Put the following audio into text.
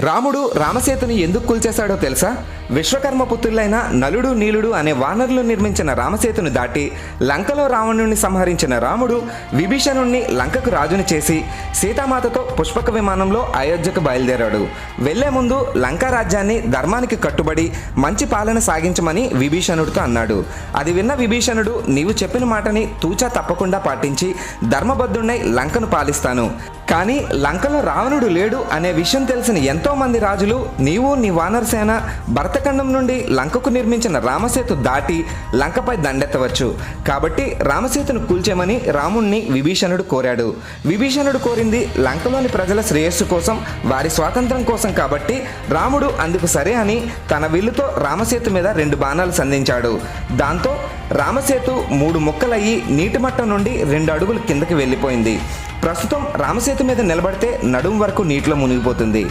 రాముడు రామసేతుని ఎందుకు కూల్చేశాడో తెలుసా? విశ్వకర్మ పుత్రులైన నలుడు నీలుడు అనే వానరులు నిర్మించిన రామసేతుని దాటి లంకలో రావణుణ్ణి సంహరించిన రాముడు విభీషణుణ్ణి లంకకు రాజుని చేసి సీతామాతతో పుష్పక విమానంలో అయోధ్యకు బయలుదేరాడు. వెళ్లే ముందు లంకా రాజ్యాన్ని ధర్మానికి కట్టుబడి మంచి పాలన సాగించమని విభీషణుడితో అన్నాడు. అది విన్న విభీషణుడు, నీవు చెప్పిన మాటని తూచా తప్పకుండా పాటించి ధర్మబద్ధుణ్ణై లంకను పాలిస్తాను, కానీ లంకలో రావణుడు లేడు అనే విషయం తెలిసిన ఎంతో మంది రాజులు నీవు నీ వానరసేన భరతఖండం నుండి లంకకు నిర్మించిన రామసేతు దాటి లంకపై దండెత్తవచ్చు, కాబట్టి రామసేతును కూల్చేమని రాముణ్ణి విభీషణుడు కోరాడు. విభీషణుడు కోరింది లంకలోని ప్రజల శ్రేయస్సు కోసం, వారి స్వాతంత్రం కోసం కాబట్టి రాముడు అందుకు సరే అని తన విల్లుతో రామసేతు మీద 2 బాణాలు సంధించాడు. దాంతో రామసేతు 3 ముక్కలయ్యి నీటి మట్టం నుండి 2 అడుగులు కిందకి వెళ్ళిపోయింది. ప్రస్తుతం రామసేతు మీద నిలబడితే నడుం వరకు నీటిలో మునిగిపోతుంది.